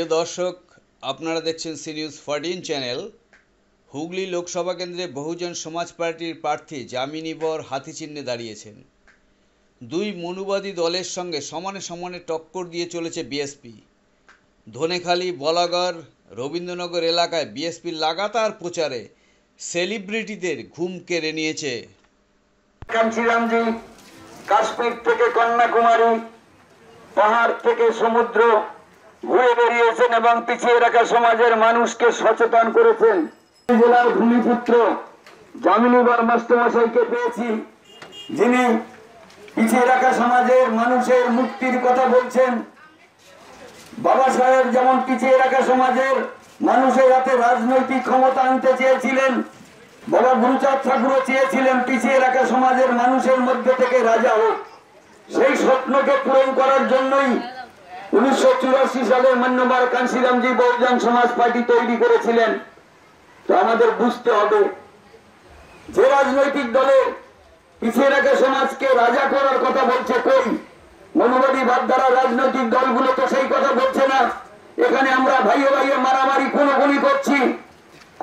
প্রিয় দর্শক, আপনারা দেখছেন C News 14 channel. Hooghly Lok Sabha কেন্দ্রে বহুজন সমাজ পার্টির প্রার্থী যামিনী বর হাতিচিহ্নে দাঁড়িয়েছেন। দুই মনুবাদী দলের সঙ্গে সমানে সমানে টক্কর দিয়ে চলেছে বিএসপি। ধনেখালি, বলাগড়, রবীন্দ্রনগর এলাকায় বিএসপির লাগাতার প্রচারে সেলিব্রিটিদের ঘুম কেড়ে নিয়েছে। কাঞ্চিরামজি কাশ্মীর থেকে কন্যাকুমারী, পাহাড় থেকে সমুদ্র ঘুরে বেরিয়েছেন এবং পিছিয়ে রাখা সমাজের মানুষকে সচেতন করেছেন। জেলার ভূমিপুত্র যামিনী বর মাস্টারমশাইকে পেয়েছি, যিনি পিছিয়ে রাখা সমাজের মানুষের মুক্তির কথা বলছেন। বাবা সাহেব যেমন পিছিয়ে রাখা সমাজের মানুষের হাতে রাজনৈতিক ক্ষমতা আনতে চেয়েছিলেন, বাবা গুরুচাঁদ ঠাকুরও চেয়েছিলেন পিছিয়ে রাখা সমাজের মানুষের মধ্যে থেকে রাজা হোক। সেই স্বপ্নকে পূরণ করার জন্যই 1984 সালে মান্যবর কাঞ্চিরামজি বহুজন সমাজ পার্টি তৈরি করেছিলেন। তো আমাদের বুঝতে হবে, যে রাজনৈতিক দলে পিছিয়ে রাখা সমাজকে রাজা করার কথা বলছে, কই মনুবাদী ভাবধারা রাজনৈতিক দলগুলো তো সেই কথা বলছে না। এখানে আমরা ভাইয়ে ভাইয়ে মারামারি খুনোখুনি করছি,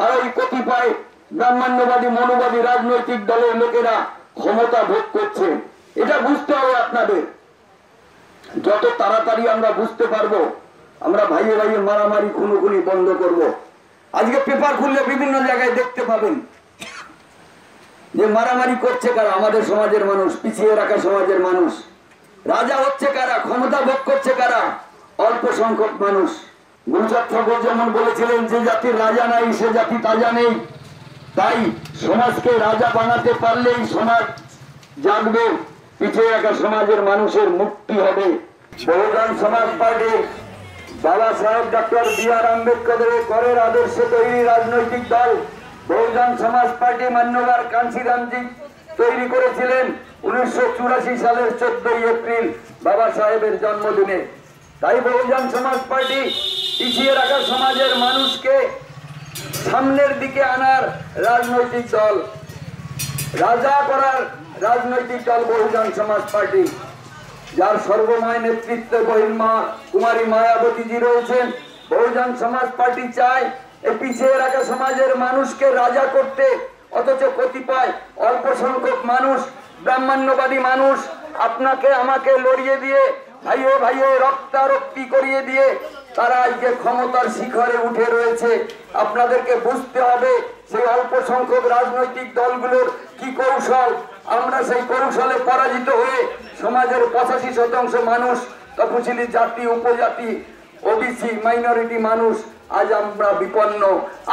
আর ওই কতিপয় ব্রাহ্মণ্যবাদী মনুবাদী রাজনৈতিক দলের লোকেরা ক্ষমতা ভোগ করছে। এটা বুঝতে হবে আপনাদের। যত তাড়াতাড়ি আমরা বুঝতে পারবো, আমরা ভাইয়ে ভাইয়ে মারামারি খুনোখুনি বন্ধ করব। আজকে পেপার খুললে বিভিন্ন জায়গায় দেখতে পাবেন যে মারামারি করছে কারা? আমাদের সমাজের মানুষ, পিছিয়ে রাখা সমাজের মানুষ। রাজা হচ্ছে কারা? ক্ষমতা ভোগ করছে কারা? অল্প সংখ্যক মানুষ। গুরুচাঁদ ঠাকুর যেমন বলেছিলেন, যে জাতির রাজা নাই সে জাতি তাজা নেই। তাই সমাজকে রাজা বানাতে পারলেই সমাজ জাগবে, পিছিয়ে রাখা সমাজের মানুষের মুক্তি হবে। বহুজন সমাজ পার্টি বাবা সাহেব ডক্টর বি.আর. আম্বেদকরের করের আদর্শে তৈরি রাজনৈতিক দল বহুজন সমাজ পার্টি মান্যবর কাঞ্চিরামজি তৈরি করেছিলেন 1984 সালের 14 এপ্রিল বাবা সাহেবের জন্মদিনে। তাই বহুজন সমাজ পার্টি পিছিয়ে রাখা সমাজের মানুষকে সামনের দিকে আনার রাজনৈতিক দল, রাজা করার রাজনৈতিক দল বহুজন সমাজ পার্টি, যার সর্বময় নেতৃত্বে বহির্মা কুমারী মায়াবতীজি রয়েছেন। বহুজন সমাজ পার্টি চায় এই পিছিয়ে রাখা সমাজের মানুষকে রাজা করতে, অথচ কতিপয় অল্প সংখ্যক মানুষ, ব্রাহ্মণ্যবাদী মানুষ আপনাকে আমাকে লড়িয়ে দিয়ে, ভাইয়ে ভাইয়ে রক্তারক্তি করিয়ে দিয়ে তারা আজকে ক্ষমতার শিখরে উঠে রয়েছে। আপনাদেরকে বুঝতে হবে সেই অল্প সংখ্যক রাজনৈতিক দলগুলোর কি কৌশল। আমরা সেই কৌশলে পরাজিত হয়ে সমাজের 85% মানুষ, তপশিলি জাতি, উপজাতি, ওবিসি, মাইনরিটি মানুষ, আজ আমরা বিপন্ন।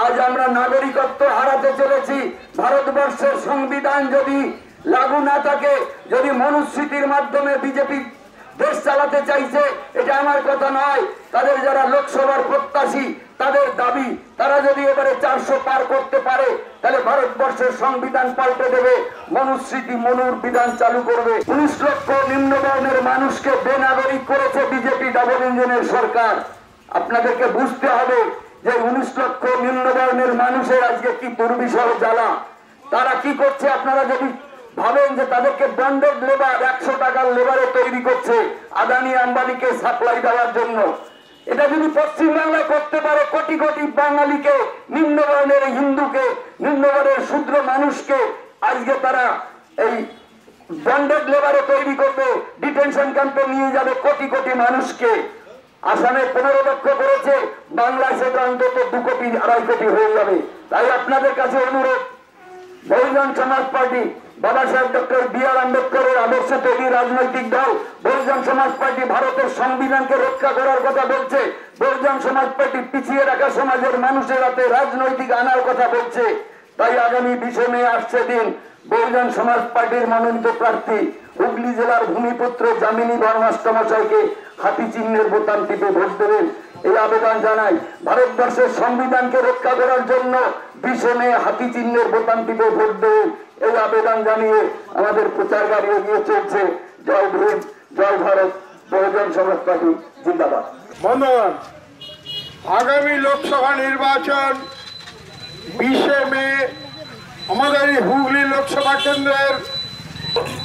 আজ আমরা নাগরিকত্ব হারাতে চলেছি। ভারতবর্ষের সংবিধান যদি লাগু না থাকে, যদি মনুস্মৃতির মাধ্যমে বিজেপি দেশ চালাতে চাইছে, এটা আমার কথা নয়, তাদের যারা লোকসভার প্রত্যাশী তাদের দাবি, তারা যদি এবারে 400 পার করতে পারে তাহলে ভারতবর্ষের সংবিধান পাল্টে দেবে, মনুস্মৃতি মনুর বিধান চালু করবে। 19 লক্ষ নিম্নবর্ণের মানুষকে বেনাগরিক করেছে বিজেপি ডাবল ইঞ্জিনের সরকার। আপনাদেরকে বুঝতে হবে যে 19 লক্ষ নিম্নবর্ণের মানুষের আজকে কি দুর্বিষহ জ্বালা। তারা কি করছে? আপনারা যদি ভাবেন যে তাদেরকে বন্ডেড লেবার, 100 টাকার লেবারে তৈরি করছে আদানি আম্বানিকে সাপ্লাই দেওয়ার জন্য। এটা যদি পশ্চিমবাংলায় করতে পারে, কোটি কোটি বাঙালিকে, নিম্নবর্ণের হিন্দুকে, নিম্নবর্ণের শূদ্র মানুষকে আজকে তারা এই বন্ডেড লেবারে তৈরি করবে, ডিটেনশন ক্যাম্পে নিয়ে যাবে কোটি কোটি মানুষকে। আসামে 15 লক্ষ করেছে, বাংলায় সেটা অন্তত 2 কোটি 2.5 কোটি হয়ে যাবে। তাই আপনাদের কাছে অনুরোধ, বহুজন সমাজ পার্টি বাবা সাহেব ডক্টর বি.আর. আম্বেদকরের আদর্শে তৈরি রাজনৈতিক দল। বহুজন সমাজ পার্টি ভারতের সংবিধানকে রক্ষা করার কথা বলছে। বহুজন সমাজ পার্টি পিছিয়ে রাখা সমাজের মানুষের হাতে রাজনৈতিক আনার কথা বলছে। তাই আগামী 20 মে আসছে দিন, বহুজন সমাজ পার্টির মনোনীত প্রার্থী হুগলি জেলার ভূমিপুত্র যামিনী বর মাস্টারমশাইকে হাতি চিহ্নের বোতাম টিপে ভোট দেবেন, এই আবেদন জানাই। ভারতবর্ষের সংবিধানকে রক্ষা করার জন্য 20 মে হাতি চিহ্নের বোতাম টিপে ভোট দেবেন, এই আবেদন জানিয়ে আমাদের প্রচার গাড়ি এগিয়ে চলছে। জয় ভীম, জয় ভারত, বহুজন সমাজ পার্টি জিন্দাবাদ। বন্ধুগণ, আগামী লোকসভা নির্বাচন 20 মে আমাদের এই হুগলি লোকসভা কেন্দ্রের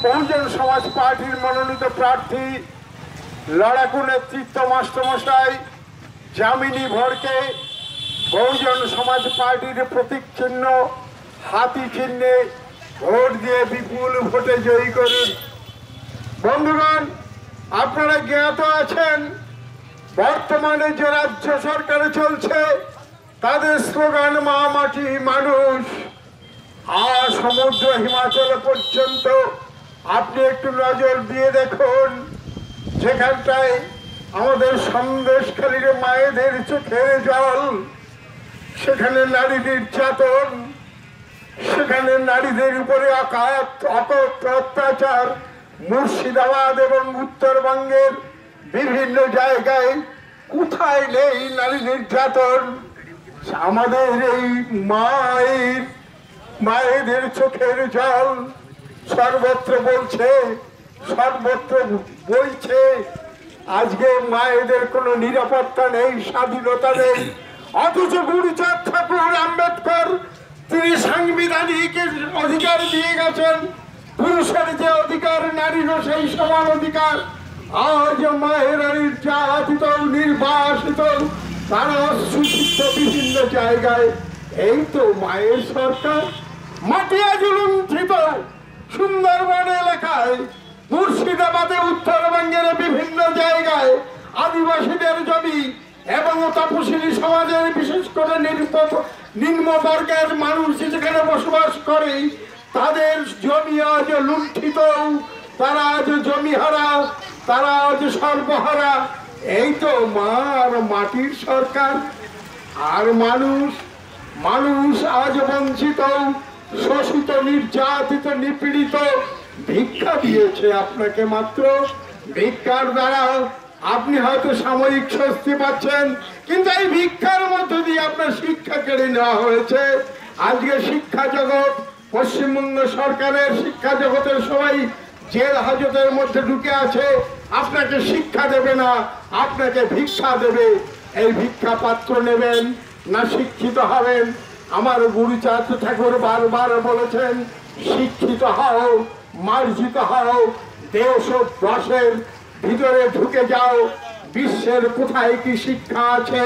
বহুজন সমাজ পার্টির মনোনীত প্রার্থী লড়াকু নেতৃত্ব মাস্টারমশাই যামিনী ভরকে বহুজন সমাজ পার্টির প্রতীক চিহ্ন হাতি চিহ্নে ভোট দিয়ে বিপুল ভোটে জয়ী করুন। বন্ধুগণ, আপনারা জ্ঞাত আছেন বর্তমানে যে রাজ্য সরকারে চলছে তাদের স্লোগান মা মাটি মানুষ, আর সমুদ্র হিমাচল পর্যন্ত আপনি একটু নজর দিয়ে দেখুন, যেখানটায় আমাদের সন্দেশখালীর মায়েদের চোখের জল, সেখানে নারী নির্যাতন, সেখানে নারীদের উপরে অত্যাচার, মুর্শিদাবাদ এবং উত্তরবঙ্গের বিভিন্ন জায়গায় কোথায় নেই নারী নির্যাতন? আমাদের এই মায়েদের চোখের জল সর্বত্র বলছে, সর্বত্র বইছে। আজকে মায়েদের কোনো নিরাপত্তা নেই, স্বাধীনতা নেই, অথচ গুরুচাঁদ ঠাকুর আম্বেদকর তিনি সাংবিধানিক অধিকার দিয়ে গেছেন। পুরুষের যে অধিকার, নারীরও সেই সমান অধিকার। আজ মায়েরা নির্যাতিত, নির্বাসিত, তারা সুশিক্ষিত বিভিন্ন জায়গায়। এই তো মায়ের সরকার। মাটিয়া জুলুণ্ঠিত সুন্দরবন এলাকায়, মুর্শিদাবাদে, উত্তরবঙ্গের বিভিন্ন জায়গায় আদিবাসীদের জমি এবং তপশিলি সমাজের বিশেষ করে নিম্ন বর্গের মানুষ যেখানে বসবাস করে তাদের জমি আজ লুণ্ঠিত, তারা আজ জমি হারা, তারা আজ সর্বহারা। এই তো মার মাটির সরকার। আর মানুষ আজ বঞ্চিত, শোষিত, নির্যাতিত, নিপীড়িত। ভিক্ষা দিয়েছে আপনাকে মাত্র, ভিক্ষার দ্বারা আপনি হয়তো সাময়িক স্বস্তি পাচ্ছেন, কিন্তু এই ভিক্ষার মধ্য দিয়ে আপনার শিক্ষা কেড়ে নেওয়া হয়েছে। আজকে শিক্ষা জগৎ, পশ্চিমবঙ্গ সরকারের শিক্ষা জগতের সবাই জেল হাজতের মধ্যে ঢুকে আছে। আপনাকে শিক্ষা দেবে না, আপনাকে ভিক্ষা দেবে। এই ভিক্ষা পাত্র নেবেন না শিক্ষিত হবেন? আমার গুরুচাঁদ ঠাকুর বারবার বলেছেন, শিক্ষিত হও, মার্জিত হও, দেশ ও দশের ভিতরে ঢুকে যাও, বিশ্বের কোথায় কি শিক্ষা আছে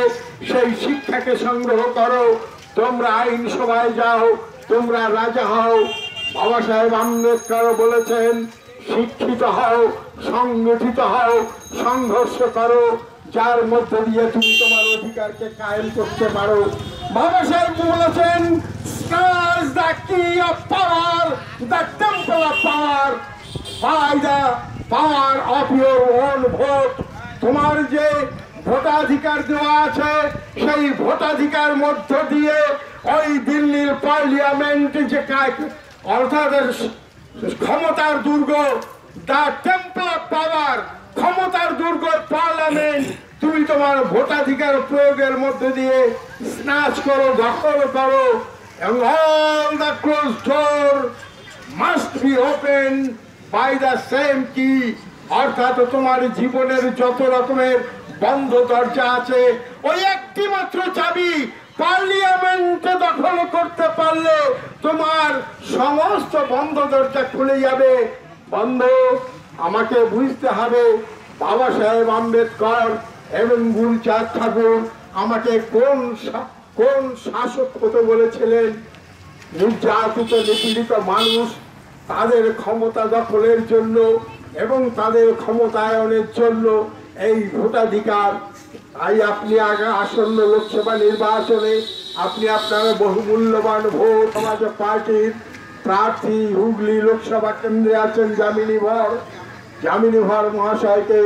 সেই শিক্ষাকে সংগ্রহ করো। তোমরা আইনসভায় যাও, তোমরা রাজা হও। বাবা সাহেব আম্বেদকর বলেছেন, শিক্ষিত হও, সংগঠিত হও, সংঘর্ষ করো, যার মধ্য দিয়ে তুমি তোমার অধিকারকে কায়েম করতে পারো। বাবা সাহেব বলেছেন, "Stars the key of power, the temple of power, by the power of your own vote." তোমার যে ভোটাধিকার দেওয়া আছে সেই ভোটাধিকার মধ্য দিয়ে ওই দিল্লির পার্লিয়ামেন্ট যে অর্থাৎ ক্ষমতার দুর্গ, দ্য টেম্পল অফ পাওয়ার, ক্ষমতার দুর্গ পার্লামেন্ট, তুমি তোমার ভোটাধিকার প্রয়োগের মধ্যে দিয়ে স্নাচ করো, দখল করো। এবং all the closed door must be opened by the same key, অর্থাৎ তোমার জীবনের যত রকমের বন্ধ দরজা আছে ওই একটি মাত্র চাবি। পার্লিয়ামেন্টে দখল করতে পারলে তোমার সমস্ত বন্ধ দরজা খুলে যাবে। বন্ধ আমাকে বুঝতে হবে, বাবা সাহেব আম্বেদকর এবং গুরুচাঁদ ঠাকুর আমাকে কোন শাসক হতে বলেছিলেন? নির্যাতিত, নিপীড়িত মানুষ তাদের ক্ষমতা দখলের জন্য এবং তাদের ক্ষমতায়নের জন্য এই ভোটাধিকার। তাই আপনি আসন্ন লোকসভা নির্বাচনে আপনি আপনার বহুমূল্যবান ভোট সমাজ পার্টির প্রার্থী হুগলি লোকসভা কেন্দ্রে আছেন যামিনী ভর মহাশয়কে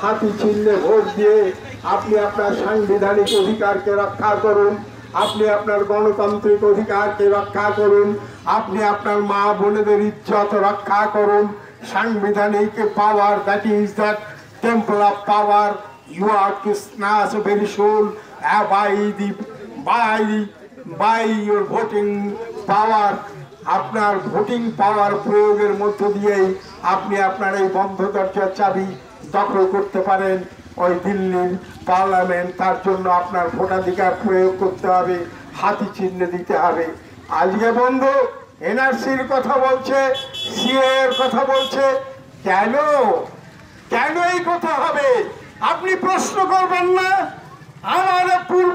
হাতি চিহ্নে ভোট দিয়ে আপনি আপনার সাংবিধানিক অধিকারকে রক্ষা করুন, আপনি আপনার গণতান্ত্রিক অধিকারকে রক্ষা করুন, আপনি আপনার মা বোনেদের ইজ্জত রক্ষা করুন। সাংবিধানিক power, that is the temple of power, you are to snatch very soon by your voting power. আপনার ভোটিং পাওয়ার প্রয়োগের মধ্য দিয়েই আপনি আপনার এই বন্ধ দরজার চাবি দখল করতে পারেন ওই দিল্লির পার্লামেন্ট। তার জন্য আপনার ভোটাধিকার প্রয়োগ করতে হবে, হাতি চিহ্ন দিতে হবে। আজকে বন্ধু এনআরসির কথা বলছে, সিএ এর কথা বলছে, কেন এই কথা হবে? আপনি প্রশ্ন করবেন না? আমাদের পূর্ব